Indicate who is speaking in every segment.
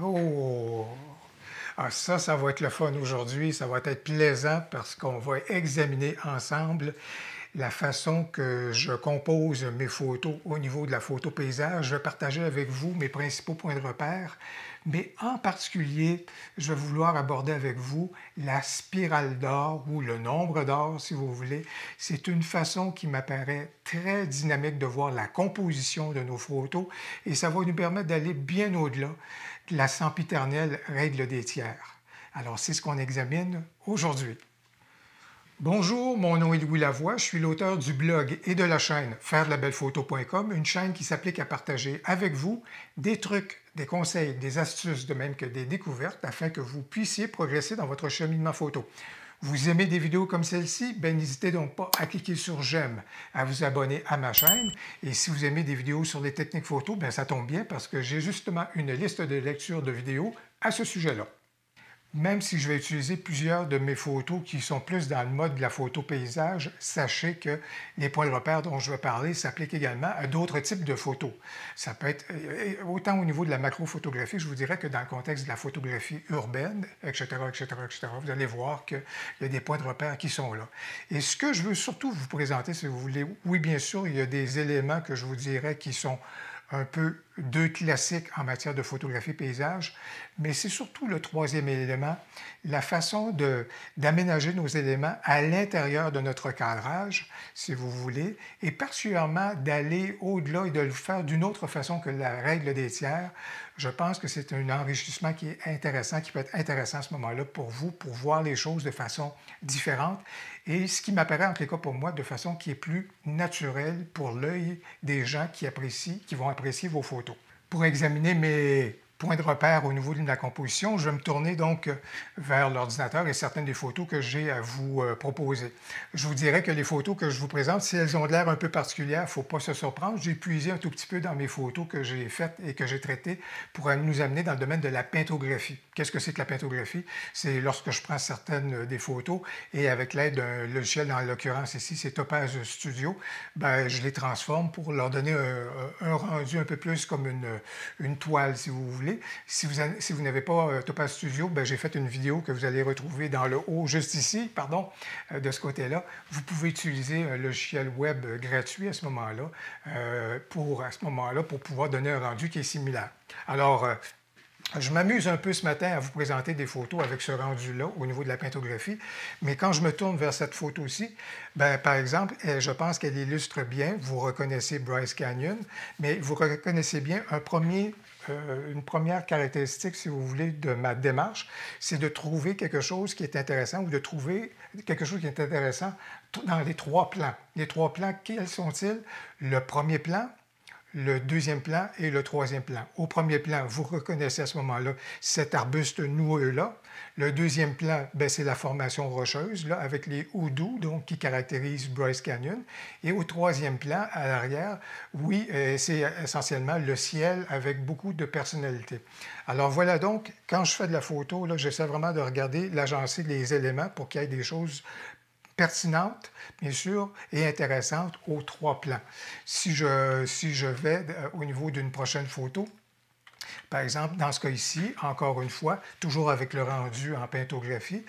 Speaker 1: Oh! Ah, ça va être le fun aujourd'hui. Ça va être plaisant parce qu'on va examiner ensemble la façon que je compose mes photos au niveau de la photo paysage. Je vais partager avec vous mes principaux points de repère, mais en particulier, je vais vouloir aborder avec vous la spirale d'or ou le nombre d'or, si vous voulez. C'est une façon qui m'apparaît très dynamique de voir la composition de nos photos et ça va nous permettre d'aller bien au-delà de la sempiternelle règle des tiers. Alors, c'est ce qu'on examine aujourd'hui. Bonjour, mon nom est Louis Lavoie, je suis l'auteur du blog et de la chaîne fairedelabelephoto.com, une chaîne qui s'applique à partager avec vous des trucs, des conseils, des astuces, de même que des découvertes afin que vous puissiez progresser dans votre cheminement photo. Vous aimez des vidéos comme celle-ci? Ben, n'hésitez donc pas à cliquer sur j'aime, à vous abonner à ma chaîne. Et si vous aimez des vidéos sur les techniques photo, ben, ça tombe bien parce que j'ai justement une liste de lecture de vidéos à ce sujet-là. Même si je vais utiliser plusieurs de mes photos qui sont plus dans le mode de la photo paysage, sachez que les points de repère dont je vais parler s'appliquent également à d'autres types de photos. Ça peut être autant au niveau de la macrophotographie, je vous dirais que dans le contexte de la photographie urbaine, etc., etc., etc., vous allez voir qu'il y a des points de repère qui sont là. Et ce que je veux surtout vous présenter, si vous voulez, oui, bien sûr, il y a des éléments que je vous dirais qui sont un peu deux classiques en matière de photographie paysage, mais c'est surtout le troisième élément, la façon d'aménager nos éléments à l'intérieur de notre cadrage, si vous voulez, et particulièrement d'aller au-delà et de le faire d'une autre façon que la règle des tiers. Je pense que c'est un enrichissement qui est intéressant, qui peut être intéressant à ce moment-là pour vous, pour voir les choses de façon différente et ce qui m'apparaît en tout cas pour moi de façon qui est plus naturelle pour l'œil des gens qui apprécient, qui vont apprécier vos photos. Pour examiner mes points de repère au niveau de la composition, je vais me tourner donc vers l'ordinateur et certaines des photos que j'ai à vous proposer. Je vous dirais que les photos que je vous présente, si elles ont l'air un peu particulières, il ne faut pas se surprendre. J'ai puisé un tout petit peu dans mes photos que j'ai faites et que j'ai traitées pour nous amener dans le domaine de la pintographie. Qu'est-ce que c'est que la pintographie? C'est lorsque je prends certaines des photos et avec l'aide d'un logiciel, en l'occurrence ici, c'est Topaz Studio, ben, je les transforme pour leur donner un rendu un peu plus comme une toile, si vous voulez. Si vous n'avez pas Topaz Studio, ben, j'ai fait une vidéo que vous allez retrouver dans le haut, juste ici, pardon, de ce côté-là. Vous pouvez utiliser un logiciel web gratuit à ce moment-là, pour pouvoir donner un rendu qui est similaire. Alors, je m'amuse un peu ce matin à vous présenter des photos avec ce rendu-là au niveau de la pintographie, mais quand je me tourne vers cette photo-ci, ben, par exemple, je pense qu'elle illustre bien, vous reconnaissez Bryce Canyon, mais vous reconnaissez bien une première caractéristique, si vous voulez, de ma démarche, c'est de trouver quelque chose qui est intéressant ou de trouver quelque chose qui est intéressant dans les trois plans. Les trois plans, quels sont-ils? Le premier plan, le deuxième plan et le troisième plan. Au premier plan, vous reconnaissez à ce moment-là cet arbuste noueux-là. Le deuxième plan, c'est la formation rocheuse, là, avec les houdoux, donc qui caractérisent Bryce Canyon. Et au troisième plan, à l'arrière, oui, c'est essentiellement le ciel avec beaucoup de personnalité. Alors voilà donc, quand je fais de la photo, j'essaie vraiment de regarder, l'agencer les éléments pour qu'il y ait des choses pertinente, bien sûr, et intéressante aux trois plans. Si je vais au niveau d'une prochaine photo, par exemple, dans ce cas ici, encore une fois, toujours avec le rendu en pintographie,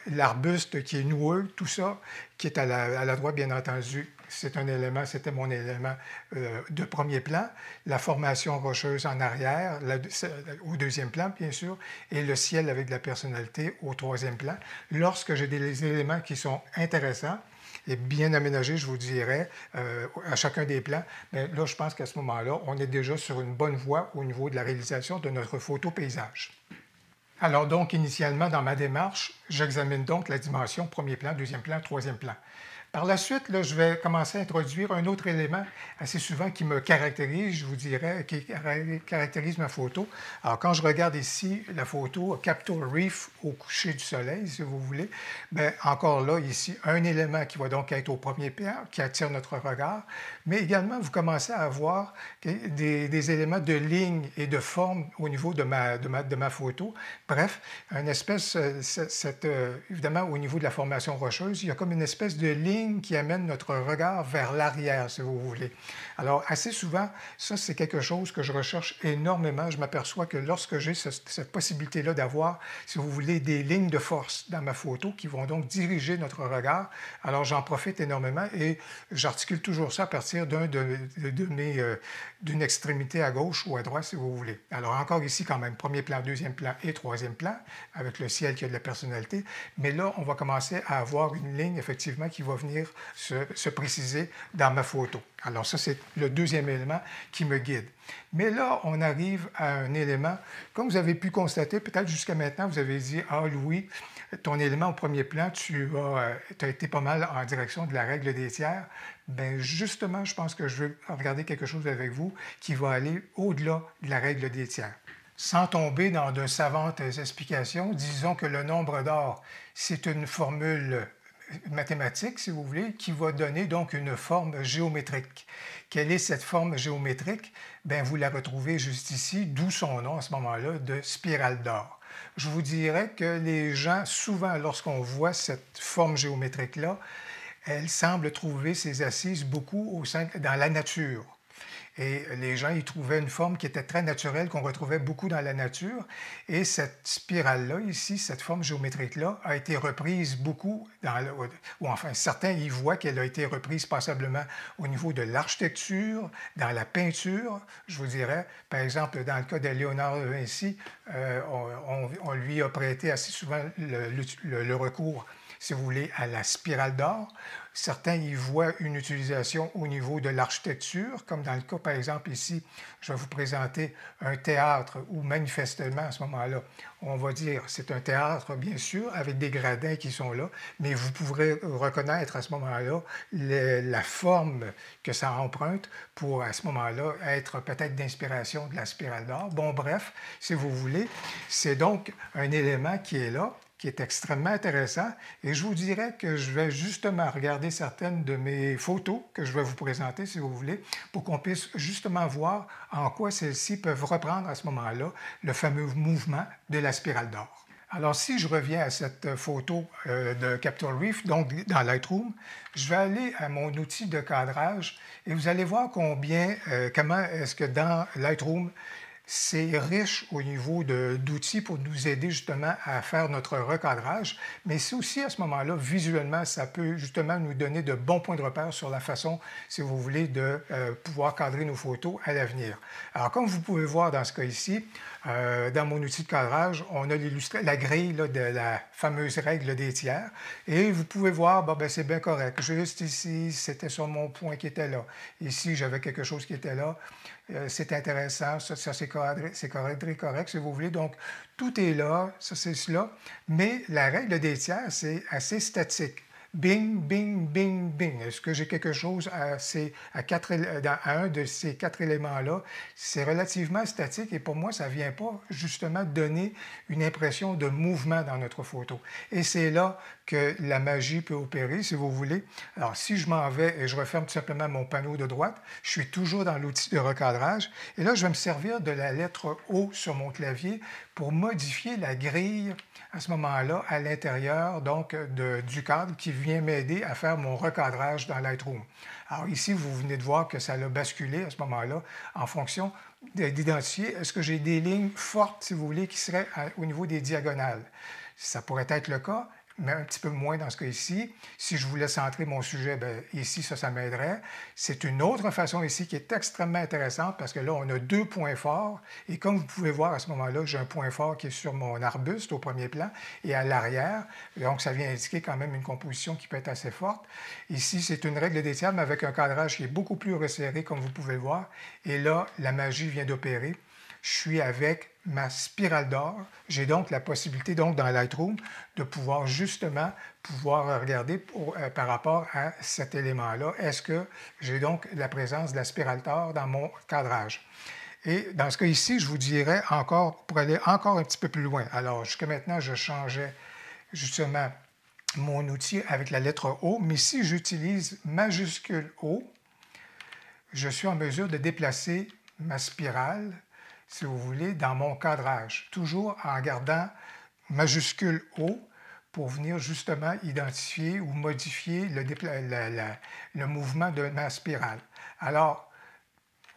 Speaker 1: l'arbuste qui est noueux, tout ça, qui est à la droite, bien entendu, c'est un élément, c'était mon élément de premier plan, la formation rocheuse en arrière, au deuxième plan, bien sûr, et le ciel avec de la personnalité au troisième plan. Lorsque j'ai des éléments qui sont intéressants, et bien aménagé, je vous dirais, à chacun des plans, mais là, je pense qu'à ce moment-là, on est déjà sur une bonne voie au niveau de la réalisation de notre photo paysage. Alors donc, initialement, dans ma démarche, j'examine donc la dimension premier plan, deuxième plan, troisième plan. Par la suite, là, je vais commencer à introduire un autre élément assez souvent qui me caractérise, je vous dirais, qui caractérise ma photo. Alors, quand je regarde ici la photo Capitol Reef au coucher du soleil, si vous voulez, bien, encore là, ici, un élément qui va donc être au premier plan, qui attire notre regard, mais également, vous commencez à avoir des éléments de ligne et de forme au niveau de ma photo. Bref, une espèce, évidemment, au niveau de la formation rocheuse, il y a comme une espèce de ligne ligne qui amène notre regard vers l'arrière, si vous voulez. Alors, assez souvent, ça, c'est quelque chose que je recherche énormément. Je m'aperçois que lorsque j'ai cette possibilité-là d'avoir, si vous voulez, des lignes de force dans ma photo qui vont donc diriger notre regard, alors j'en profite énormément et j'articule toujours ça à partir d'une extrémité à gauche ou à droite, si vous voulez. Alors, encore ici, quand même, premier plan, deuxième plan et troisième plan, avec le ciel qui a de la personnalité. Mais là, on va commencer à avoir une ligne, effectivement, qui va venir se préciser dans ma photo. Alors ça, c'est le deuxième élément qui me guide. Mais là, on arrive à un élément, comme vous avez pu constater, peut-être jusqu'à maintenant, vous avez dit, « Ah, Louis, ton élément au premier plan, tu as été pas mal en direction de la règle des tiers. » Bien, justement, je pense que je veux regarder quelque chose avec vous qui va aller au-delà de la règle des tiers. Sans tomber dans de savantes explications, disons que le nombre d'or, c'est une formule mathématique, si vous voulez, qui va donner donc une forme géométrique. Quelle est cette forme géométrique? Bien, vous la retrouvez juste ici, d'où son nom à ce moment-là de spirale d'or. Je vous dirais que les gens, souvent, lorsqu'on voit cette forme géométrique-là, elle semble trouver ses assises beaucoup dans la nature. Et les gens y trouvaient une forme qui était très naturelle, qu'on retrouvait beaucoup dans la nature. Et cette spirale-là, ici, cette forme géométrique-là, a été reprise beaucoup, ou enfin, certains y voient qu'elle a été reprise passablement au niveau de l'architecture, dans la peinture, je vous dirais. Par exemple, dans le cas de Léonard de Vinci, on lui a prêté assez souvent le recours, si vous voulez, à la spirale d'or. Certains y voient une utilisation au niveau de l'architecture, comme dans le cas, par exemple, ici, je vais vous présenter un théâtre où manifestement, à ce moment-là, on va dire c'est un théâtre, bien sûr, avec des gradins qui sont là, mais vous pourrez reconnaître à ce moment-là la forme que ça emprunte pour, à ce moment-là, être peut-être d'inspiration de la spirale d'or. Bon, bref, si vous voulez, c'est donc un élément qui est là, qui est extrêmement intéressant. Et je vous dirais que je vais justement regarder certaines de mes photos que je vais vous présenter, si vous voulez, pour qu'on puisse justement voir en quoi celles-ci peuvent reprendre à ce moment-là le fameux mouvement de la spirale d'or. Alors, si je reviens à cette photo de Capitol Reef, donc dans Lightroom, je vais aller à mon outil de cadrage et vous allez voir comment est-ce que dans Lightroom, c'est riche au niveau d'outils pour nous aider justement à faire notre recadrage, mais c'est aussi à ce moment-là, visuellement, ça peut justement nous donner de bons points de repère sur la façon, si vous voulez, de pouvoir cadrer nos photos à l'avenir. Alors, comme vous pouvez voir dans ce cas ici, dans mon outil de cadrage, on a illustré la grille là, de la fameuse règle des tiers, et vous pouvez voir, c'est bien correct. Juste ici, c'était sur mon point qui était là. Ici, j'avais quelque chose qui était là. C'est intéressant, ça c'est correct, si vous voulez. Donc, tout est là, ça c'est cela. Mais la règle des tiers, c'est assez statique. Bing, bing, bing, bing. Est-ce que j'ai quelque chose à un de ces quatre éléments-là? C'est relativement statique et pour moi, ça ne vient pas justement donner une impression de mouvement dans notre photo. Et c'est là que la magie peut opérer, si vous voulez. Alors, si je m'en vais et je referme tout simplement mon panneau de droite, je suis toujours dans l'outil de recadrage. Et là, je vais me servir de la lettre O sur mon clavier pour modifier la grille à ce moment-là à l'intérieur donc du cadre qui vient m'aider à faire mon recadrage dans Lightroom. Alors ici, vous venez de voir que ça a basculé à ce moment-là en fonction d'identifier est-ce que j'ai des lignes fortes, si vous voulez, qui seraient au niveau des diagonales. Ça pourrait être le cas, mais un petit peu moins dans ce cas ici. Si je voulais centrer mon sujet, ici, ça m'aiderait. C'est une autre façon ici qui est extrêmement intéressante parce que là, on a deux points forts. Et comme vous pouvez voir à ce moment-là, j'ai un point fort qui est sur mon arbuste au premier plan et à l'arrière. Donc, ça vient indiquer quand même une composition qui peut être assez forte. Ici, c'est une règle des tiers, mais avec un cadrage qui est beaucoup plus resserré, comme vous pouvez le voir. Et là, la magie vient d'opérer. Je suis avec ma spirale d'or. J'ai donc la possibilité, donc, dans Lightroom, de pouvoir justement regarder par rapport à cet élément-là. Est-ce que j'ai donc la présence de la spirale d'or dans mon cadrage? Et dans ce cas ici, je vous dirais encore, pour aller encore un petit peu plus loin. Alors, jusqu'à maintenant, je changeais justement mon outil avec la lettre O, mais si j'utilise majuscule O, je suis en mesure de déplacer ma spirale, si vous voulez, dans mon cadrage, toujours en gardant majuscule O pour venir justement identifier ou modifier le mouvement de ma spirale. Alors,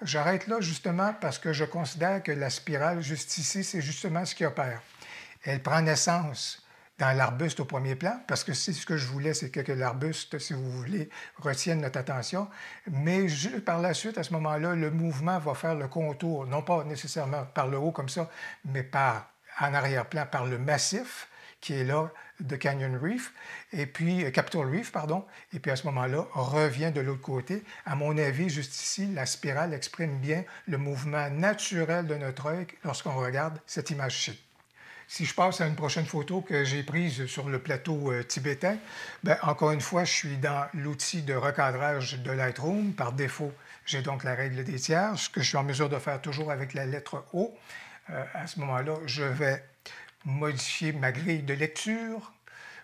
Speaker 1: j'arrête là justement parce que je considère que la spirale juste ici, c'est justement ce qui opère. Elle prend naissance dans l'arbuste au premier plan, parce que c'est ce que je voulais, c'est que l'arbuste, si vous voulez, retienne notre attention. Mais par la suite, à ce moment-là, le mouvement va faire le contour, non pas nécessairement par le haut comme ça, mais en arrière-plan, par le massif qui est là de Canyon Reef, et puis Capitol Reef, pardon, et puis à ce moment-là, revient de l'autre côté. À mon avis, juste ici, la spirale exprime bien le mouvement naturel de notre œil lorsqu'on regarde cette image-ci. Si je passe à une prochaine photo que j'ai prise sur le plateau tibétain, bien, encore une fois, je suis dans l'outil de recadrage de Lightroom. Par défaut, j'ai donc la règle des tiers, ce que je suis en mesure de faire toujours avec la lettre O. À ce moment-là, je vais modifier ma grille de lecture.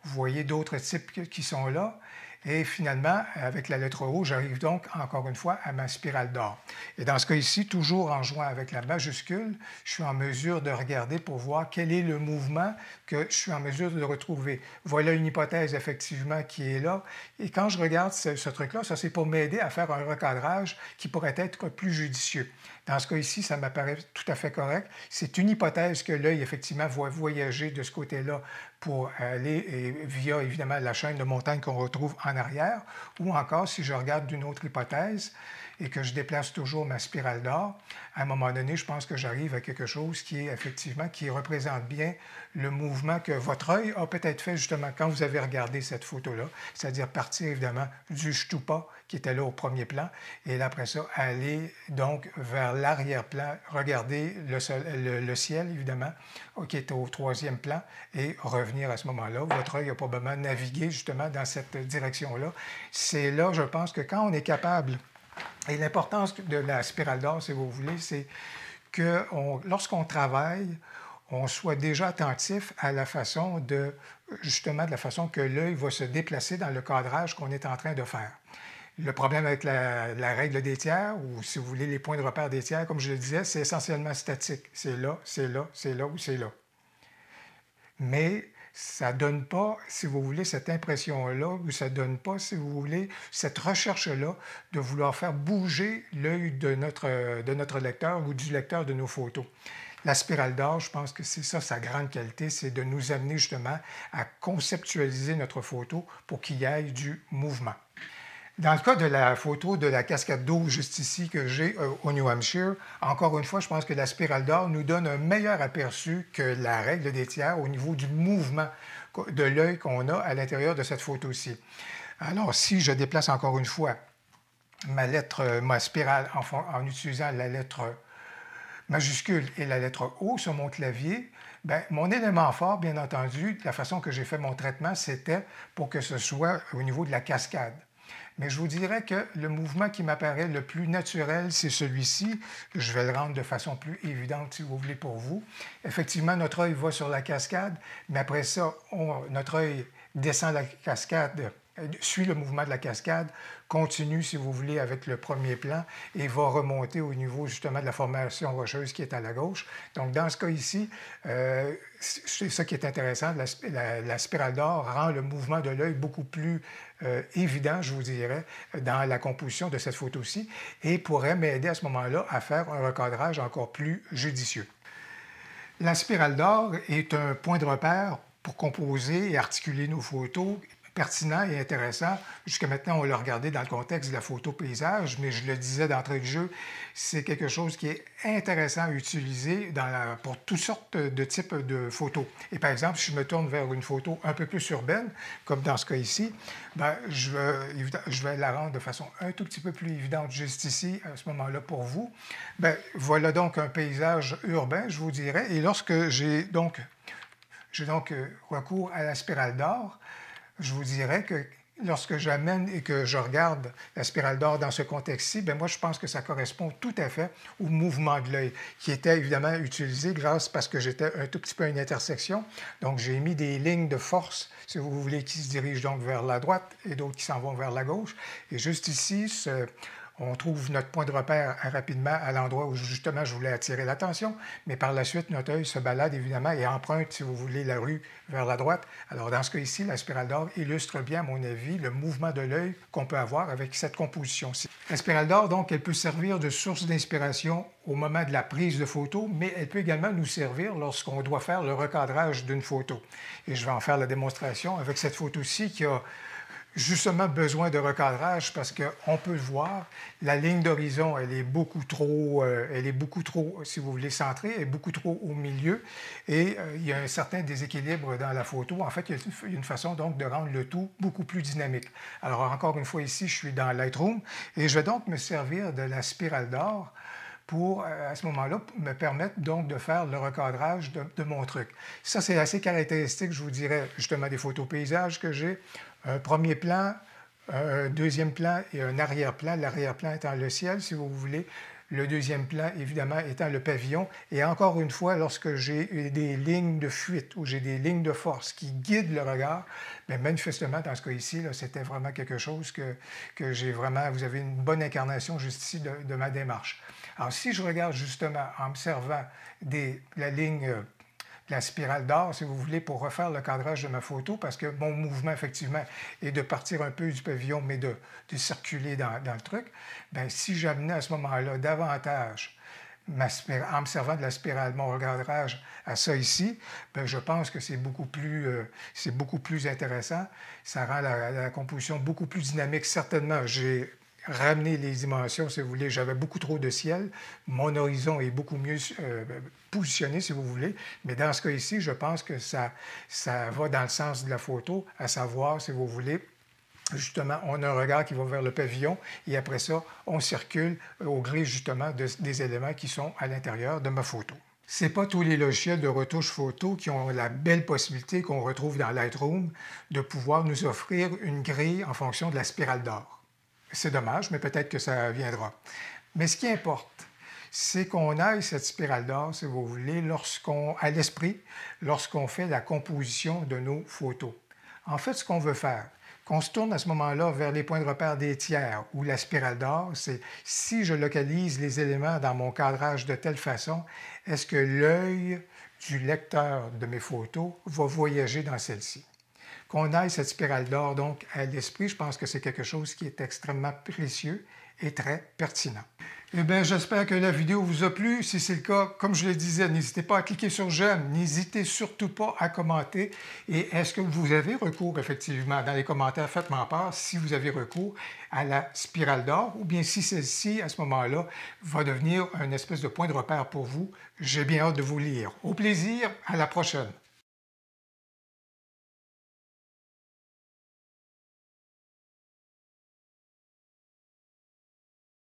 Speaker 1: Vous voyez d'autres types qui sont là. Et finalement, avec la lettre O, j'arrive donc encore une fois à ma spirale d'or. Et dans ce cas ici, toujours en jouant avec la majuscule, je suis en mesure de regarder pour voir quel est le mouvement que je suis en mesure de retrouver. Voilà une hypothèse effectivement qui est là. Et quand je regarde ce truc-là, ça c'est pour m'aider à faire un recadrage qui pourrait être plus judicieux. Dans ce cas ici, ça m'apparaît tout à fait correct. C'est une hypothèse que l'œil, effectivement, va voyager de ce côté-là pour aller via, évidemment, la chaîne de montagnes qu'on retrouve en arrière. Ou encore, si je regarde d'une autre hypothèse et que je déplace toujours ma spirale d'or, à un moment donné, je pense que j'arrive à quelque chose qui est effectivement, qui représente bien le mouvement que votre œil a peut-être fait justement quand vous avez regardé cette photo-là, c'est-à-dire partir évidemment du Stupa qui était là au premier plan, et là, après ça, aller donc vers l'arrière-plan, regarder le ciel, évidemment, qui est au troisième plan, et revenir à ce moment-là. Votre œil a probablement navigué justement dans cette direction-là. C'est là, je pense, que quand on est capable, et l'importance de la spirale d'or, si vous voulez, c'est que lorsqu'on travaille, on soit déjà attentif à la façon justement, de la façon que l'œil va se déplacer dans le cadrage qu'on est en train de faire. Le problème avec la règle des tiers, ou si vous voulez les points de repère des tiers, comme je le disais, c'est essentiellement statique. C'est là, c'est là, c'est là ou c'est là. Mais ça ne donne pas, si vous voulez, cette impression-là, ou ça ne donne pas, si vous voulez, cette recherche-là de vouloir faire bouger l'œil de notre lecteur ou du lecteur de nos photos. La spirale d'or, je pense que c'est ça sa grande qualité, c'est de nous amener justement à conceptualiser notre photo pour qu'il y ait du mouvement. Dans le cas de la photo de la cascade d'eau juste ici que j'ai au New Hampshire, encore une fois, je pense que la spirale d'or nous donne un meilleur aperçu que la règle des tiers au niveau du mouvement de l'œil qu'on a à l'intérieur de cette photo-ci. Alors, si je déplace encore une fois ma spirale en utilisant la lettre majuscule et la lettre O sur mon clavier, bien, mon élément fort, bien entendu, la façon que j'ai fait mon traitement, c'était pour que ce soit au niveau de la cascade. Mais je vous dirais que le mouvement qui m'apparaît le plus naturel, c'est celui-ci. Je vais le rendre de façon plus évidente, si vous voulez, pour vous. Effectivement, notre œil va sur la cascade, mais après ça, notre œil descend la cascade, suit le mouvement de la cascade, continue, si vous voulez, avec le premier plan et va remonter au niveau, justement, de la formation rocheuse qui est à la gauche. Donc, dans ce cas ici, c'est ça qui est intéressant. La spirale d'or rend le mouvement de l'œil beaucoup plus évident, je vous dirais, dans la composition de cette photo-ci et pourrait m'aider à ce moment-là à faire un recadrage encore plus judicieux. La spirale d'or est un point de repère pour composer et articuler nos photos pertinent et intéressant. Jusqu'à maintenant, on l'a regardé dans le contexte de la photo paysage, mais je le disais d'entrée de jeu, c'est quelque chose qui est intéressant à utiliser pour toutes sortes de types de photos. Et par exemple, si je me tourne vers une photo un peu plus urbaine, comme dans ce cas ici, bien, je vais la rendre de façon un tout petit peu plus évidente juste ici, à ce moment-là, pour vous. Bien, voilà donc un paysage urbain, je vous dirais. Et lorsque j'ai donc recours à la spirale d'or, je vous dirais que lorsque j'amène et que je regarde la spirale d'or dans ce contexte-ci, bien moi, je pense que ça correspond tout à fait au mouvement de l'œil, qui était évidemment utilisé parce que j'étais un tout petit peu à une intersection. Donc, j'ai mis des lignes de force, si vous voulez, qui se dirigent donc vers la droite et d'autres qui s'en vont vers la gauche. Et juste ici, on trouve notre point de repère rapidement à l'endroit où justement je voulais attirer l'attention, mais par la suite, notre œil se balade évidemment et emprunte, si vous voulez, la rue vers la droite. Alors dans ce cas ici, la spirale d'or illustre bien, à mon avis, le mouvement de l'œil qu'on peut avoir avec cette composition-ci. La spirale d'or, donc, elle peut servir de source d'inspiration au moment de la prise de photo, mais elle peut également nous servir lorsqu'on doit faire le recadrage d'une photo. Et je vais en faire la démonstration avec cette photo-ci qui a justement besoin de recadrage parce qu'on peut le voir, la ligne d'horizon, elle est beaucoup trop, si vous voulez, centrée, elle est beaucoup trop au milieu et il y a un certain déséquilibre dans la photo. En fait, il y a une façon donc de rendre le tout beaucoup plus dynamique. Alors encore une fois ici, je suis dans Lightroom et je vais donc me servir de la spirale d'or pour, à ce moment-là, me permettre donc de faire le recadrage de mon truc. Ça, c'est assez caractéristique, je vous dirais, justement, des photos paysages que j'ai. Un premier plan, un deuxième plan et un arrière-plan. L'arrière-plan étant le ciel, si vous voulez. Le deuxième plan, évidemment, étant le pavillon. Et encore une fois, lorsque j'ai des lignes de fuite ou j'ai des lignes de force qui guident le regard, bien, manifestement, dans ce cas ici, c'était vraiment quelque chose que j'ai vraiment... Vous avez une bonne incarnation juste ici de ma démarche. Alors, si je regarde justement en observant la ligne... la spirale d'or, si vous voulez, pour refaire le cadrage de ma photo, parce que mon mouvement, effectivement, est de partir un peu du pavillon, mais de circuler dans le truc. Bien, si j'amenais à ce moment-là davantage, en me servant de la spirale, mon recadrage à ça ici, bien, je pense que c'est beaucoup plus intéressant. Ça rend la composition beaucoup plus dynamique. Certainement, j'ai ramener les dimensions, si vous voulez. J'avais beaucoup trop de ciel. Mon horizon est beaucoup mieux positionné, si vous voulez. Mais dans ce cas ici, je pense que ça va dans le sens de la photo, à savoir, si vous voulez, justement, on a un regard qui va vers le pavillon et après ça, on circule au gré, justement, des éléments qui sont à l'intérieur de ma photo. Ce n'est pas tous les logiciels de retouche photo qui ont la belle possibilité qu'on retrouve dans Lightroom de pouvoir nous offrir une grille en fonction de la spirale d'or. C'est dommage, mais peut-être que ça viendra. Mais ce qui importe, c'est qu'on aille cette spirale d'or, si vous voulez, à l'esprit, lorsqu'on fait la composition de nos photos. En fait, ce qu'on veut faire, qu'on se tourne à ce moment-là vers les points de repère des tiers ou la spirale d'or, c'est si je localise les éléments dans mon cadrage de telle façon, est-ce que l'œil du lecteur de mes photos va voyager dans celle-ci? Qu'on aille cette spirale d'or, donc, à l'esprit, je pense que c'est quelque chose qui est extrêmement précieux et très pertinent. Eh bien, j'espère que la vidéo vous a plu. Si c'est le cas, comme je le disais, n'hésitez pas à cliquer sur j'aime, n'hésitez surtout pas à commenter. Et est-ce que vous avez recours, effectivement, dans les commentaires, faites-moi part si vous avez recours à la spirale d'or ou bien si celle-ci, à ce moment-là, va devenir un espèce de point de repère pour vous. J'ai bien hâte de vous lire. Au plaisir, à la prochaine.